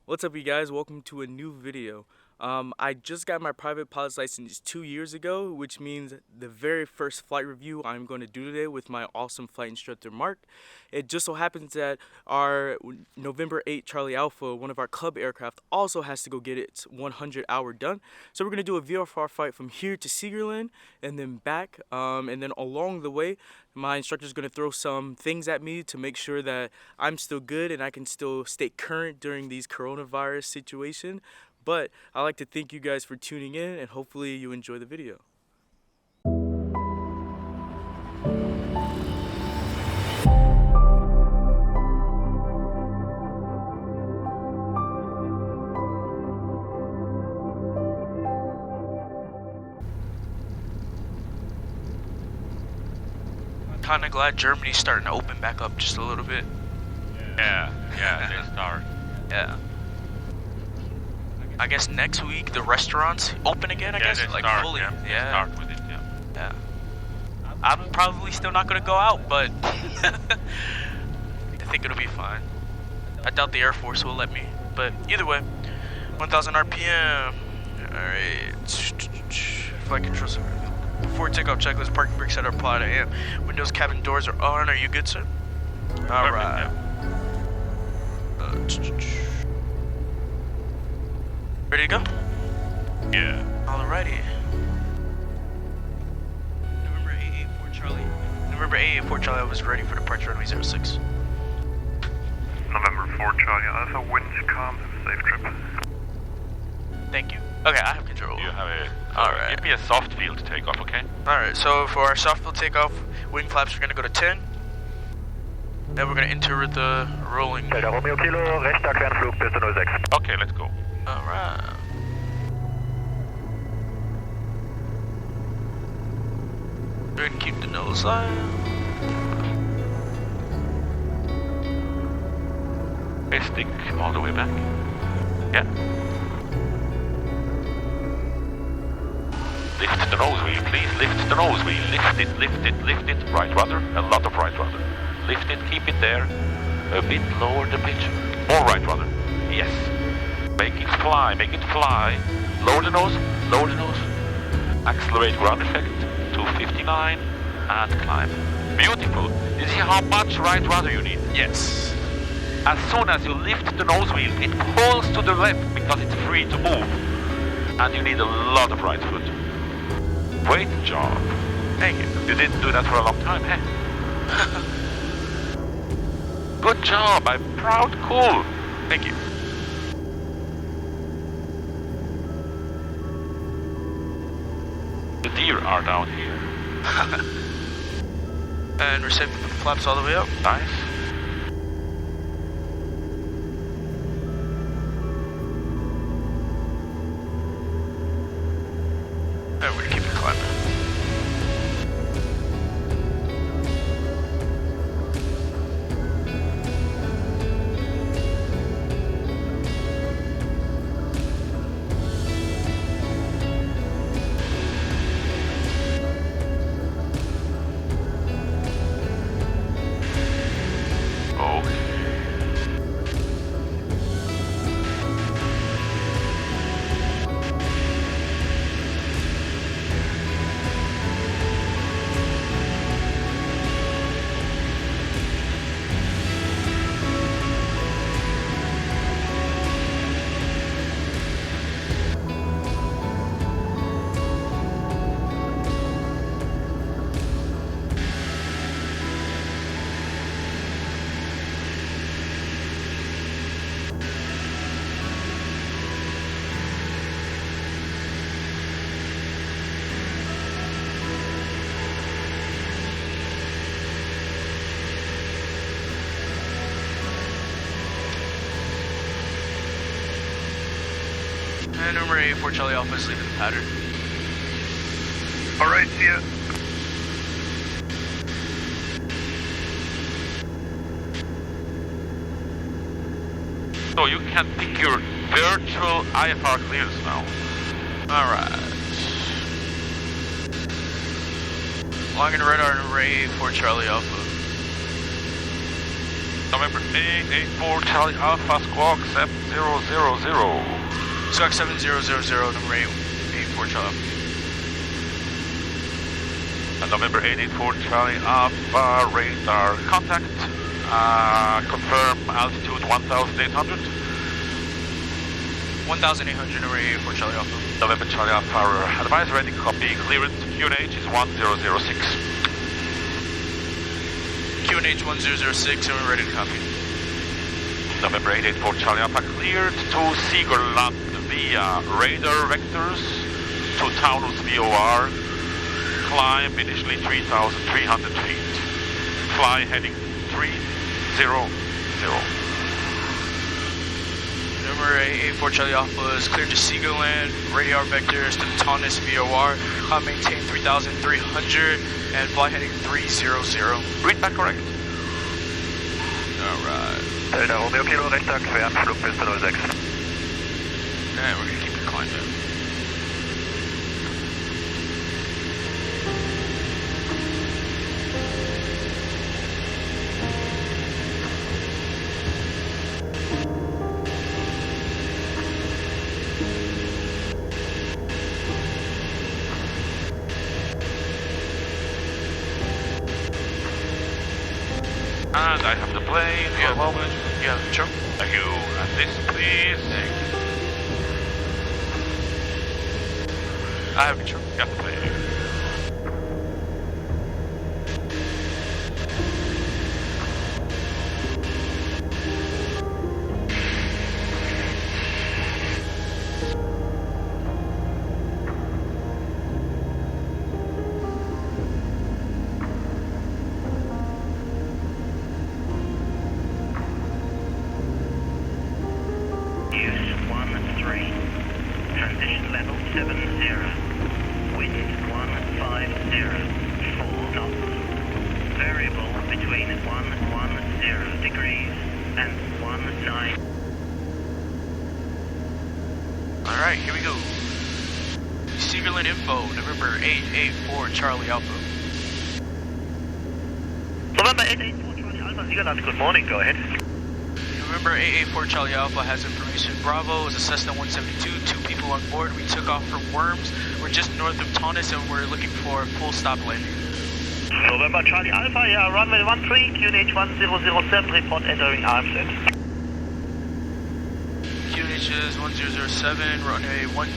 What's up, you guys? Welcome to a new video. I just got my private pilot's license 2 years ago, which means the very first flight review I'm going to do today with my awesome flight instructor, Mark. It just so happens that our November 8 Charlie Alpha, one of our club aircraft, also has to go get its 100-hour done. So we're going to do a VFR flight from here to Seagerland and then back. And then along the way, my instructor is going to throw some things at me to make sure that I'm still good and I can still stay current during these coronavirus situation. But I'd like to thank you guys for tuning in, and hopefully you enjoy the video. I'm kind of glad Germany's starting to open back up just a little bit. Yeah, they start. Yeah. I guess next week the restaurants open again, I guess? Like start, fully. They Yeah. start with it, Yeah. I'm probably still not gonna go out, but I think it'll be fine. I doubt the Air Force will let me, but either way, 1,000 RPM. Alright. Flight control center. Before takeoff checklist, parking brake setup applied. I am. Windows, cabin doors are on. Are you good, sir? Alright. Ready to go? Yeah. Alrighty. November 884 Charlie. November 884 Charlie, I was ready for departure runway 06. November 4 Charlie Alpha, winds calm, safe trip. Thank you. Okay, I have control. You have a... Alright. Give me a soft field takeoff, okay? Alright, so for our soft field takeoff, wing flaps are going to go to 10. Then we're going to enter the rolling. Romeo Kilo, rechter Quernflug, Piste 06. Okay, let's go. Alright. We're going to keep the nose line. Okay, stick all the way back. Yeah. Lift the nose wheel, please. Lift the nose wheel. Lift it, lift it, lift it. Right rudder. A lot of right rudder. Lift it, keep it there. A bit lower the pitch. More right rudder. Yes. Make it fly, make it fly. Lower the nose, lower the nose. Accelerate ground effect, 259, and climb. Beautiful. You see how much right rudder you need? Yes. As soon as you lift the nose wheel, it pulls to the left because it's free to move. And you need a lot of right foot. Great job. Thank you. You didn't do that for a long time, eh? Good job, I'm proud, cool. Thank you. The deer are down here. And we're safe to put the flaps all the way up. Nice. And we're going to keep it climbing. And number 84 Charlie Alpha is leaving the pattern. Alright, see ya. So you can pick your virtual IFR clearance now. Alright. Logging radar and array for Charlie Alpha. November 884 Charlie Alpha Squawk 7000. Squawk 7000, number 884 Charlie. November 884 Charlie Alpha radar contact. Confirm altitude 1800. 1800, number 884 Charlie Alpha. November Charlie Alpha, advise ready, copy, clearance, QNH is 1006. QNH 1006, and we're ready to copy. November 884 Charlie Alpha, cleared to Seagerland via radar vectors to Taunus VOR, climb initially 3,300 feet, fly heading 300. Number 884 Charlie Alpha is cleared to Seagerland, radar vectors to Taunus VOR, maintain 3,300 and fly heading 300. Read back correct. Alright. Delta Romeo Kilo rechter quer, Flugpiste 06. And we're gonna keep it climbing. And I have the plane for a moment. Yeah, sure. Thank you. And this, please. I have control. Got the plane. Transition level 70. Wind 150. 4 knots. Variable between 110 degrees and 19. Alright, here we go. Seagerland info, November 884 Charlie Alpha. November 884 Charlie Alpha, Seagerland, good morning, go ahead. November 884 Charlie Alpha has information. Bravo is a Cessna 172, 2 people on board. We took off from Worms. We're just north of Taunus and we're looking for a full stop landing. November Charlie Alpha, yeah, runway 13, QNH 1007, report entering RMZ. QNH is 1007, runway 13,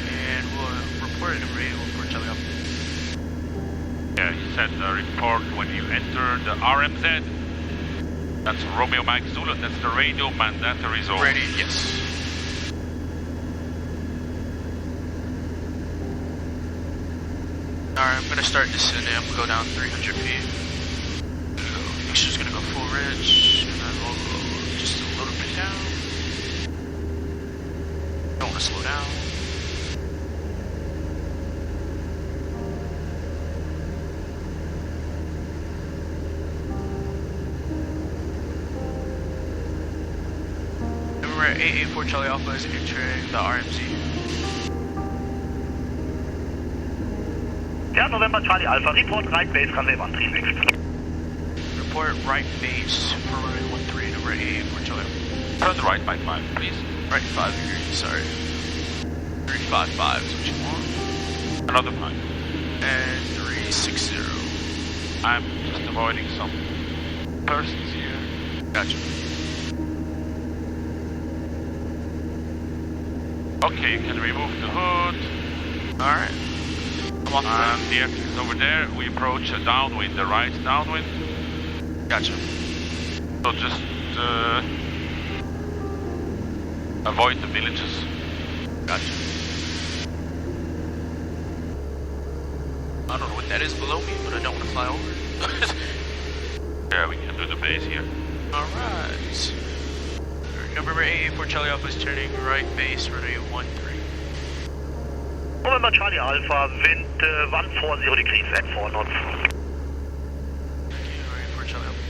and we'll report number 884 Charlie Alpha. Yeah, he said report when you enter the RMZ. That's Romeo Mike Zulu, that's the radio mandatory zone. Ready, yes. Alright, I'm gonna start descending. I'm gonna go down 300 feet. Mixture's gonna go full rich, and then we'll go just a little bit down. Don't wanna slow down. Remember, 884 Charlie Alpha is entering the RMZ. Yeah, November Charlie Alpha, report right base, runway 13 next. Report right base for runway 13 over 884 Charlie Alpha. Turn the right by 5, please. Right 5 degrees, sorry. 355 is what you want. Another 5. And 360. I'm just avoiding some persons here. Gotcha. Okay, you can remove the hood. Alright. I'm off And the exit is over there. We approach a downwind, the right downwind. Gotcha. So just avoid the villages. Gotcha. I don't know what that is below me, but I don't want to fly over it. Yeah, we can do the base here. Alright. November 884 Charlie Alpha is turning right base, runway 13. November Charlie Alpha, wind 140 degrees at 4 knots. Okay, 884 Charlie Alpha.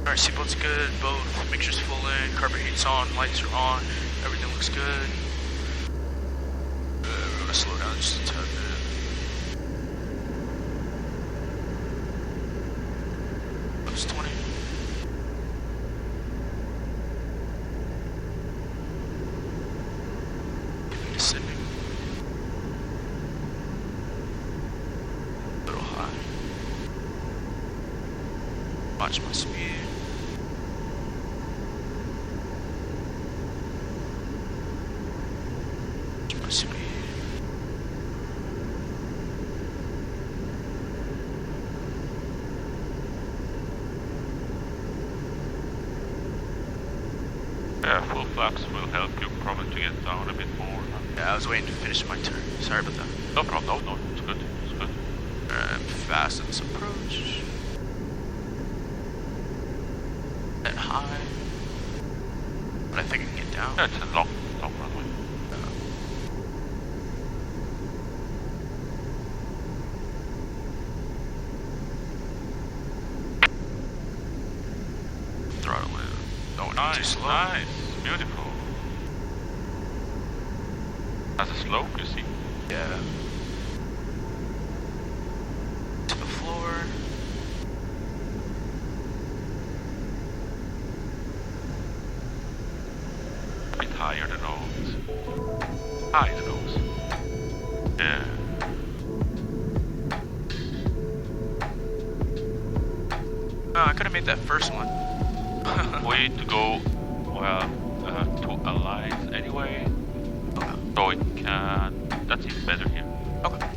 Alright, seatbelt's good, both mixtures full in, carpet heat's on, lights are on, everything looks good. We're gonna slow down just a tad bit. Watch my speed. Watch my speed. Yeah, full flaps will help you probably to get down a bit more. Yeah, I was waiting to finish my turn. Sorry about that. No problem, no, it's good, it's good. Fast this approach. At high. But I think I can get down. Yeah, it's a long runway. Throttle in. Don't want to be too Nice, slow. nice, beautiful. Has a slope, you see? Yeah. To the floor. A bit higher than always. High it goes. Yeah. Oh, I could have made that first one. We need to go, well, to Alliance anyway. Okay. So it can, that's even better here. Okay.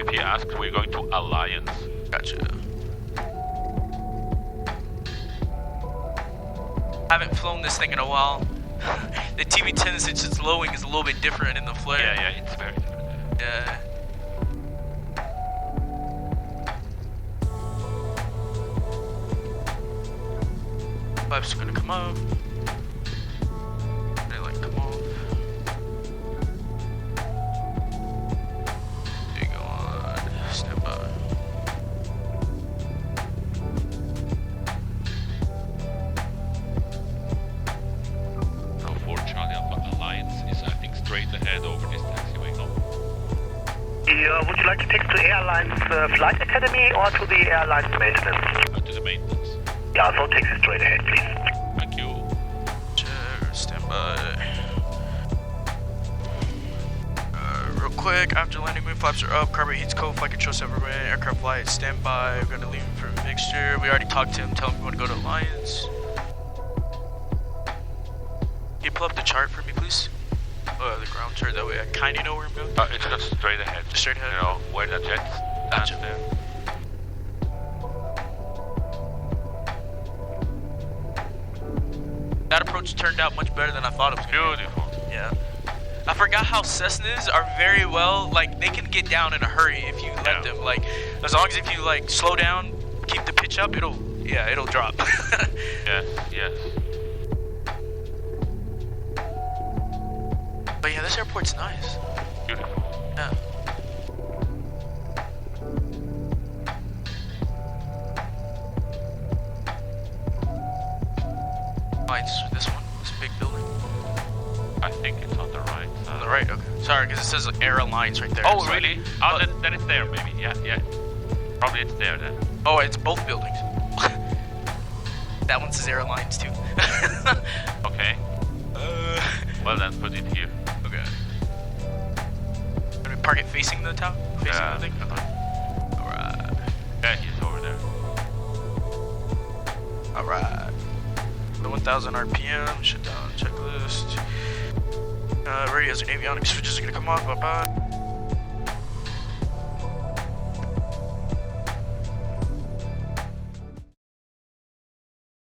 If he asks, we're going to Alliance. Gotcha. Haven't flown this thing in a while. The TV10 since it's lowing is a little bit different in the flare. Yeah, it's very different. Yeah. Flaps are gonna come up. They like come off. Big on. Stand by. So for Charlie Alpha Alliance is I think straight ahead over this taxiway, no? Would you like to take to Airlines Flight Academy or to the Airlines Maintenance? To the maintenance. Yeah, so take it straight ahead, please. Thank you. Chair, stand by. Real quick, after landing, wing flaps are up, carburetor heats cold, flight control set remain, aircraft flight, stand by. We're gonna leave him for mixture. We already talked to him, tell him we want to go to Alliance. Can you pull up the chart for me, please? The ground chart, that way I kinda know where I'm going. It's just straight ahead. Just straight ahead? You know, where the jets Gotcha. stand there. That approach turned out much better than I thought it was gonna be. Beautiful. Yeah. I forgot how Cessnas are very well, like, they can get down in a hurry if you let them. Like, as long as if you, like, slow down, keep the pitch up, it'll drop. Yes. But yeah, this airport's nice. Beautiful. Yeah. Lights for this one, this big building. I think it's on the right side. On the right, okay. Sorry, because it says Air Alliance right there. Oh, So- really? Oh, then it's there, maybe. Yeah. Probably it's there then. Oh, it's both buildings. That one says Air Alliance too. Okay. Well then, put it here. Okay. Gonna park it facing the town? Facing Yeah. the thing? Okay. Alright. Yeah, he's over there. Alright. The 1000 RPM, shut down checklist. Ready as an avionics switches are gonna come off. Bye bye.